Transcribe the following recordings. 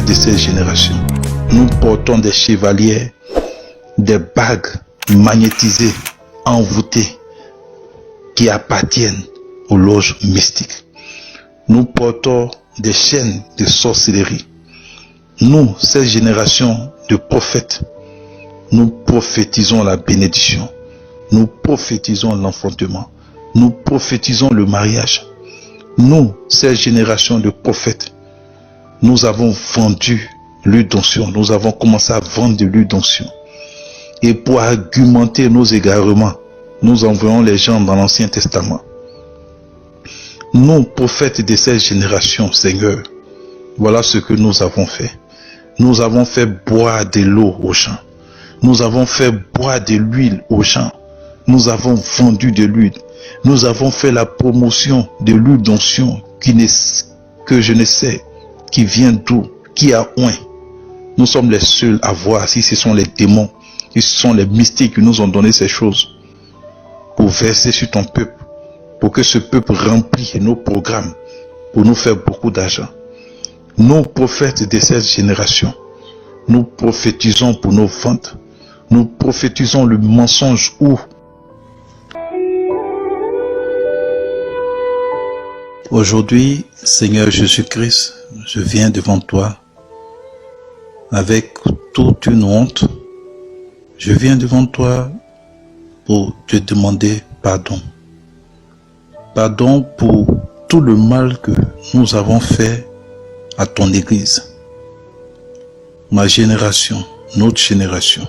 de cette génération. Nous portons des chevaliers, des bagues magnétisées, envoûtées, qui appartiennent aux loges mystiques. Nous portons des chaînes de sorcellerie. Nous, cette génération de prophètes, nous prophétisons la bénédiction. Nous prophétisons l'enfantement. Nous prophétisons le mariage. Nous, cette génération de prophètes, nous avons vendu l'huile d'onction. Nous avons commencé à vendre de l'huile d'onction. Et pour argumenter nos égarements, nous envoyons les gens dans l'Ancien Testament. Nous, prophètes de cette génération, Seigneur, voilà ce que nous avons fait. Nous avons fait boire de l'eau aux gens. Nous avons fait boire de l'huile aux gens. Nous avons vendu de l'huile. Nous avons fait la promotion de l'huile d'onction que je ne sais qui vient d'où, qui a oint. Nous sommes les seuls à voir si ce sont les démons, si ce sont les mystiques qui nous ont donné ces choses pour verser sur ton peuple, pour que ce peuple remplisse nos programmes, pour nous faire beaucoup d'argent. Nous, prophètes de cette génération, nous prophétisons pour nos ventes. Nous prophétisons le mensonge où aujourd'hui, Seigneur Jésus-Christ, je viens devant toi avec toute une honte. Je viens devant toi pour te demander pardon. Pardon pour tout le mal que nous avons fait à ton Église. Ma génération, notre génération.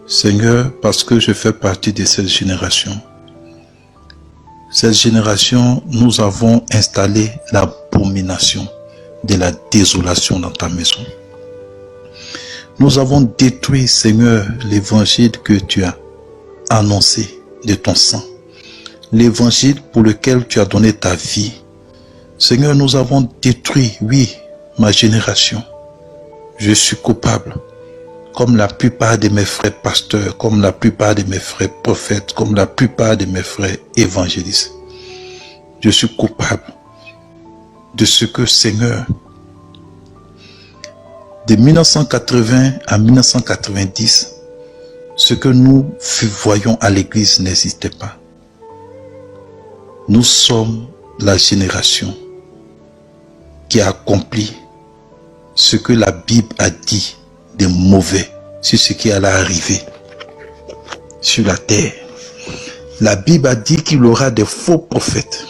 Seigneur, parce que je fais partie de cette génération. Cette génération, nous avons installé l'abomination de la désolation dans ta maison. Nous avons détruit, Seigneur, l'évangile que tu as annoncé de ton sang. L'évangile pour lequel tu as donné ta vie. Seigneur, nous avons détruit, oui, ma génération. Je suis coupable. Comme la plupart de mes frères pasteurs, comme la plupart de mes frères prophètes, comme la plupart de mes frères évangélistes. Je suis coupable de ce que, Seigneur, de 1980 à 1990, ce que nous voyons à l'église n'existait pas. Nous sommes la génération qui a accompli ce que la Bible a dit de mauvais sur ce qui allait arriver sur la terre. La Bible a dit qu'il y aura des faux prophètes.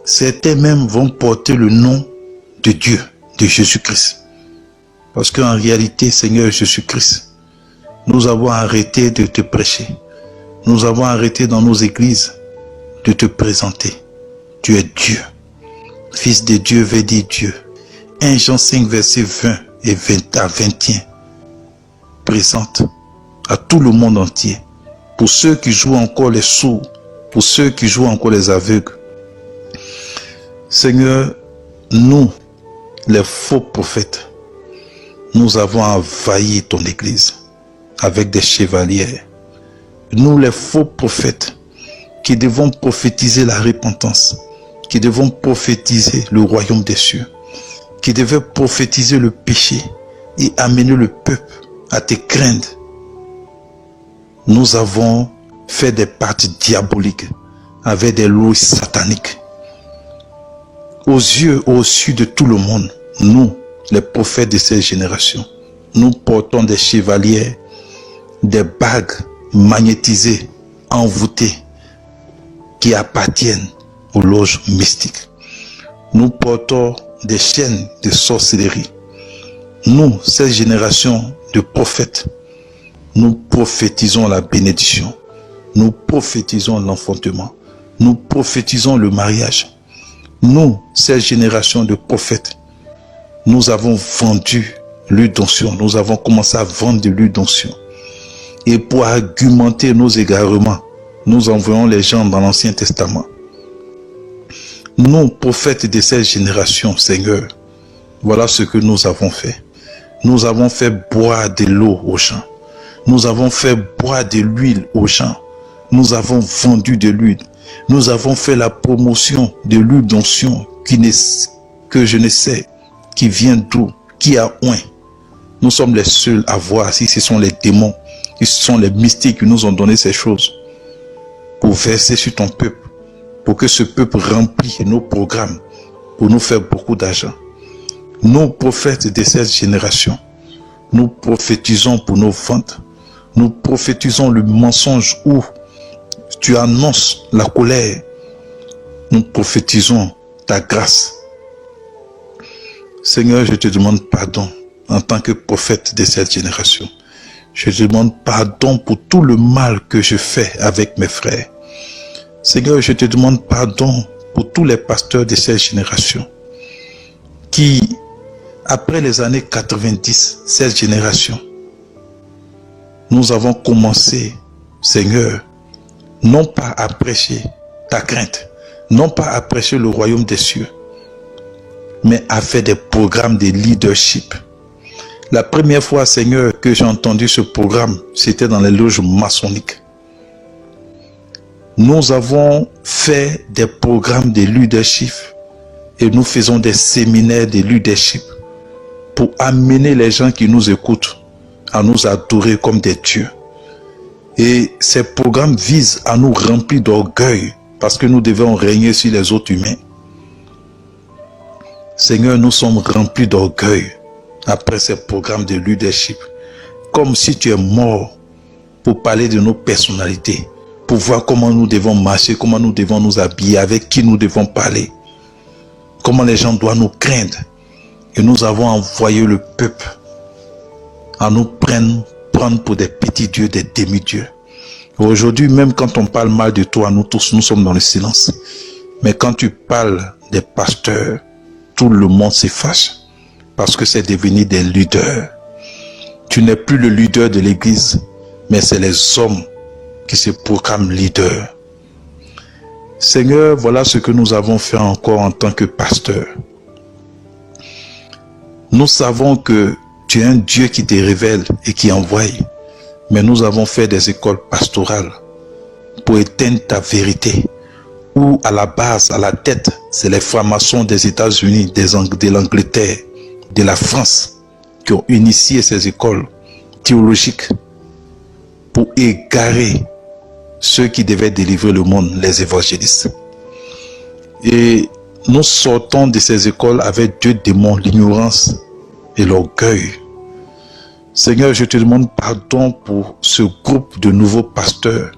Certains même vont porter le nom de Dieu, de Jésus-Christ. Parce qu'en réalité, Seigneur Jésus-Christ, nous avons arrêté de te prêcher. Nous avons arrêté dans nos églises de te présenter. Tu es Dieu. Fils de Dieu veut dire Dieu. 1 Jean 5, verset 20 et 20 à 21. Présente à tout le monde entier. Pour ceux qui jouent encore les sourds. Pour ceux qui jouent encore les aveugles. Seigneur, nous, les faux prophètes, nous avons envahi ton église avec des chevaliers. Nous, les faux prophètes, qui devons prophétiser la repentance, qui devons prophétiser le royaume des cieux, qui devaient prophétiser le péché et amener le peuple à te craindre. Nous avons fait des pactes diaboliques avec des lois sataniques. Aux yeux au-dessus de tout le monde, nous, les prophètes de cette génération, nous portons des chevaliers, des bagues magnétisées, envoûtées, qui appartiennent aux loges mystiques. Nous portons des chaînes de sorcellerie. Nous, cette génération de prophètes, nous prophétisons la bénédiction. Nous prophétisons l'enfantement. Nous prophétisons le mariage. Nous, cette génération de prophètes, nous avons vendu l'huile d'onction. Nous avons commencé à vendre de l'huile d'onction. Et pour argumenter nos égarements, nous envoyons les gens dans l'Ancien Testament. Nous, prophètes de cette génération, Seigneur, voilà ce que nous avons fait. Nous avons fait boire de l'eau aux gens. Nous avons fait boire de l'huile aux gens. Nous avons vendu de l'huile. Nous avons fait la promotion de l'huile d'onction que je ne sais qui vient d'où? Qui a oint? Nous sommes les seuls à voir si ce sont les démons, si ce sont les mystiques qui nous ont donné ces choses pour verser sur ton peuple, pour que ce peuple remplisse nos programmes, pour nous faire beaucoup d'argent. Nous, prophètes de cette génération, nous prophétisons pour nos ventes. Nous prophétisons le mensonge où tu annonces la colère. Nous prophétisons ta grâce. Seigneur, je te demande pardon en tant que prophète de cette génération. Je te demande pardon pour tout le mal que je fais avec mes frères. Seigneur, je te demande pardon pour tous les pasteurs de cette génération qui, après les années 90, cette génération, nous avons commencé, Seigneur, non pas à prêcher ta crainte, non pas à prêcher le royaume des cieux, mais à faire des programmes de leadership. La première fois, Seigneur, que j'ai entendu ce programme, c'était dans les loges maçonniques. Nous avons fait des programmes de leadership et nous faisons des séminaires de leadership pour amener les gens qui nous écoutent à nous adorer comme des dieux. Et ces programmes visent à nous remplir d'orgueil parce que nous devons régner sur les autres humains. Seigneur, nous sommes remplis d'orgueil après ces programmes de leadership, comme si tu es mort pour parler de nos personnalités, pour voir comment nous devons marcher, comment nous devons nous habiller, avec qui nous devons parler, comment les gens doivent nous craindre. Et nous avons envoyé le peuple à nous prendre pour des petits dieux, des demi-dieux. Aujourd'hui, même quand on parle mal de toi, nous tous, nous sommes dans le silence. Mais quand tu parles des pasteurs, tout le monde se fâche parce que c'est devenu des leaders. Tu n'es plus le leader de l'église, mais c'est les hommes qui se proclament leaders. Seigneur, voilà ce que nous avons fait encore en tant que pasteurs. Nous savons que tu es un Dieu qui te révèle et qui envoie. Mais nous avons fait des écoles pastorales pour éteindre ta vérité. Où à la base, à la tête, c'est les francs-maçons des États-Unis, de l'Angleterre, de la France qui ont initié ces écoles théologiques pour égarer ceux qui devaient délivrer le monde, les évangélistes. Et nous sortons de ces écoles avec deux démons, l'ignorance et l'orgueil. Seigneur, je te demande pardon pour ce groupe de nouveaux pasteurs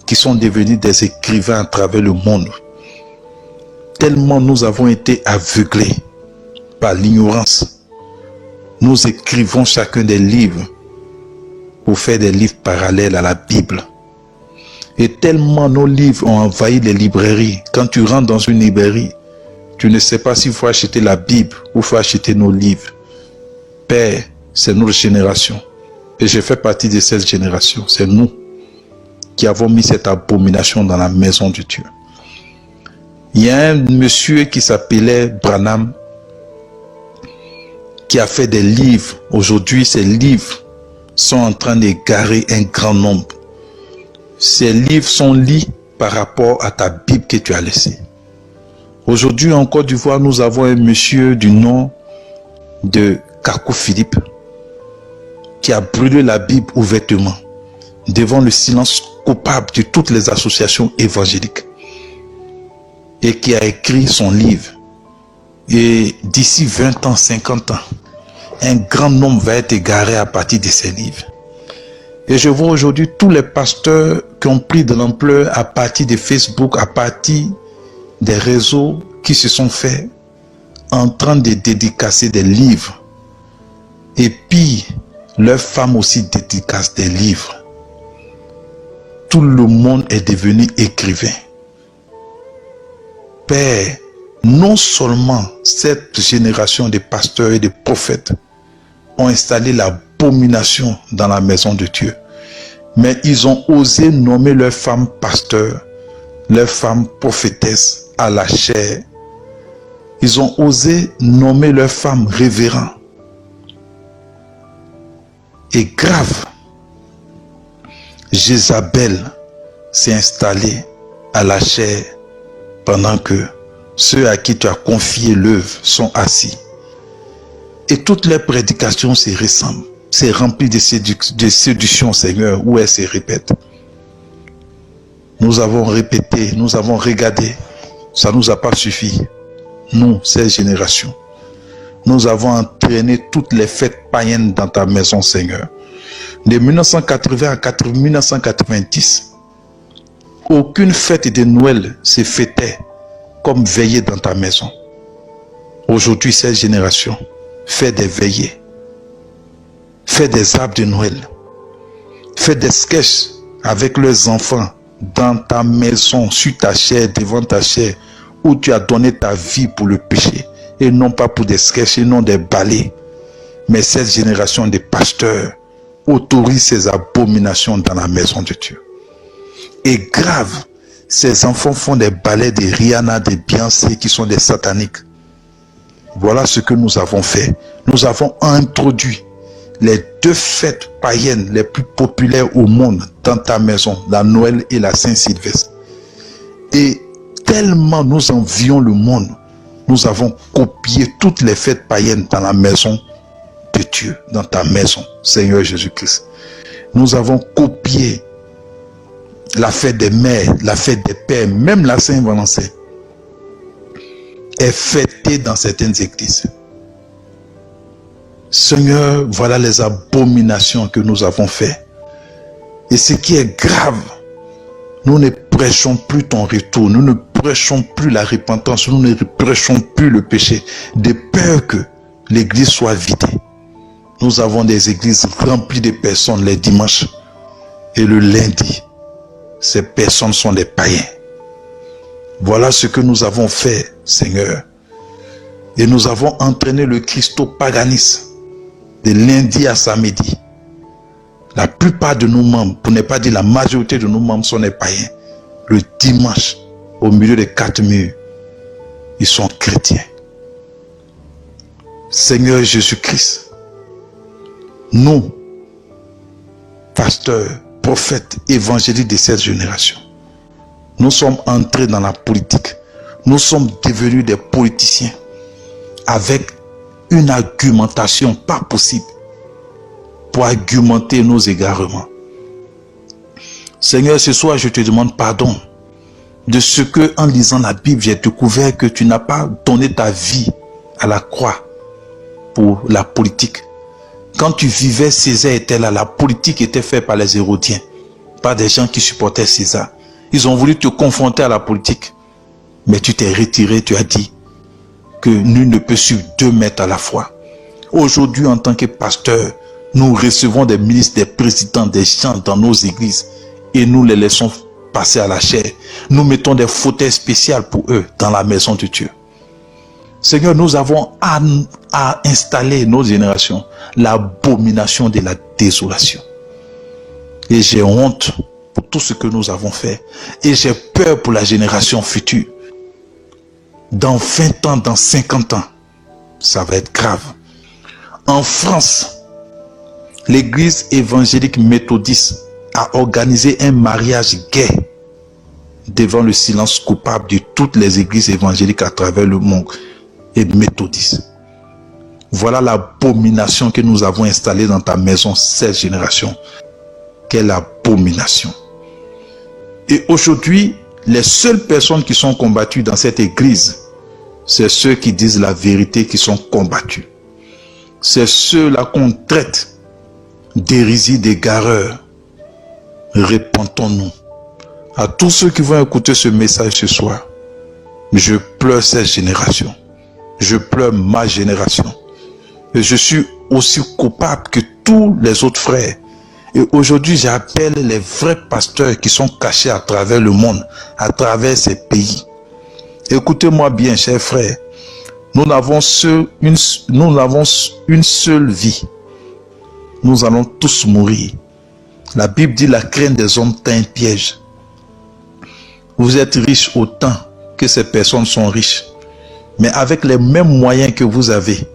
qui sont devenus des écrivains à travers le monde. Tellement nous avons été aveuglés par l'ignorance. Nous écrivons chacun des livres pour faire des livres parallèles à la Bible. Et tellement nos livres ont envahi les librairies. Quand tu rentres dans une librairie, tu ne sais pas s'il faut acheter la Bible ou il faut acheter nos livres. Père, c'est notre génération. Et je fais partie de cette génération. C'est nous qui avons mis cette abomination dans la maison de Dieu. Il y a un monsieur qui s'appelait Branham qui a fait des livres. Aujourd'hui, ces livres sont en train d'égarer un grand nombre. Ces livres sont lits par rapport à ta Bible que tu as laissée. Aujourd'hui, en Côte d'Ivoire, nous avons un monsieur du nom de Kakou Philippe qui a brûlé la Bible ouvertement devant le silence coupable de toutes les associations évangéliques et qui a écrit son livre. Et d'ici 20 ans, 50 ans, un grand nombre va être égaré à partir de ces livres. Et je vois aujourd'hui tous les pasteurs qui ont pris de l'ampleur à partir de Facebook, à partir des réseaux qui se sont faits en train de dédicacer des livres. Et puis, leurs femmes aussi dédicacent des livres. Tout le monde est devenu écrivain. Père, non seulement cette génération de pasteurs et de prophètes ont installé l'abomination dans la maison de Dieu, mais ils ont osé nommer leurs femmes pasteurs, leurs femmes prophétesses à la chair. Ils ont osé nommer leurs femmes révérends. Et grave, Jézabel s'est installée à la chair pendant que ceux à qui tu as confié l'œuvre sont assis. Et toutes les prédications se ressemblent. C'est rempli de séduction, Seigneur, où elles se répètent. Nous avons répété, nous avons regardé. Ça ne nous a pas suffi. Nous, ces générations. Nous avons entraîné toutes les fêtes païennes dans ta maison, Seigneur. De 1980 à 1990, aucune fête de Noël se fêtait comme veillée dans ta maison. Aujourd'hui, cette génération fait des veillées, fait des arbres de Noël, fait des sketchs avec leurs enfants dans ta maison, sur ta chair, devant ta chair, où tu as donné ta vie pour le péché, et non pas pour des sketchs, et non des ballets. Mais cette génération de pasteurs autorise ces abominations dans la maison de Dieu. Et grave, ces enfants font des ballets de Rihanna, de Beyoncé, qui sont des sataniques. Voilà ce que nous avons fait. Nous avons introduit les deux fêtes païennes les plus populaires au monde dans ta maison, la Noël et la Saint-Sylvestre. Et tellement nous envions le monde, nous avons copié toutes les fêtes païennes dans la maison de Dieu, dans ta maison, Seigneur Jésus-Christ. Nous avons copié la fête des mères, la fête des pères, même la Saint-Valentin est fêtée dans certaines églises. Seigneur, voilà les abominations que nous avons faites. Et ce qui est grave, nous ne prêchons plus ton retour, nous ne prêchons plus la repentance, nous ne prêchons plus le péché, de peur que l'église soit vidée. Nous avons des églises remplies de personnes les dimanches et le lundi. Ces personnes sont des païens. Voilà ce que nous avons fait, Seigneur. Et nous avons entraîné le christo-paganisme de lundi à samedi. La plupart de nos membres, pour ne pas dire la majorité de nos membres, sont des païens. Le dimanche, au milieu des quatre murs, ils sont chrétiens. Seigneur Jésus-Christ, nous, pasteurs, prophètes, évangélistes de cette génération, nous sommes entrés dans la politique. Nous sommes devenus des politiciens avec une argumentation pas possible pour argumenter nos égarements. Seigneur, ce soir, je te demande pardon de ce que, en lisant la Bible, j'ai découvert que tu n'as pas donné ta vie à la croix pour la politique. Quand tu vivais, César était là. La politique était faite par les Hérodiens, par des gens qui supportaient César. Ils ont voulu te confronter à la politique, mais tu t'es retiré, tu as dit que nul ne peut suivre 2 maîtres à la fois. Aujourd'hui, en tant que pasteur, nous recevons des ministres, des présidents, des gens dans nos églises et nous les laissons passer à la chair. Nous mettons des fauteuils spéciaux pour eux dans la maison de Dieu. Seigneur, nous avons à installer nos générations l'abomination de la désolation. Et j'ai honte pour tout ce que nous avons fait. Et j'ai peur pour la génération future. Dans 20 ans, dans 50 ans, ça va être grave. En France, l'église évangélique méthodiste a organisé un mariage gay devant le silence coupable de toutes les églises évangéliques à travers le monde et méthodistes. Voilà l'abomination que nous avons installée dans ta maison, cette génération. Quelle abomination. Et aujourd'hui, les seules personnes qui sont combattues dans cette église, c'est ceux qui disent la vérité qui sont combattus. C'est ceux-là qu'on traite d'hérésie, d'égareurs. Repentons-nous. À tous ceux qui vont écouter ce message ce soir, je pleure cette génération. Je pleure ma génération. Et je suis aussi coupable que tous les autres frères. Et aujourd'hui, j'appelle les vrais pasteurs qui sont cachés à travers le monde, à travers ces pays. Écoutez-moi bien, chers frères. Nous n'avons une seule vie. Nous allons tous mourir. La Bible dit la crainte des hommes tend un piège. Vous êtes riches autant que ces personnes sont riches. Mais avec les mêmes moyens que vous avez,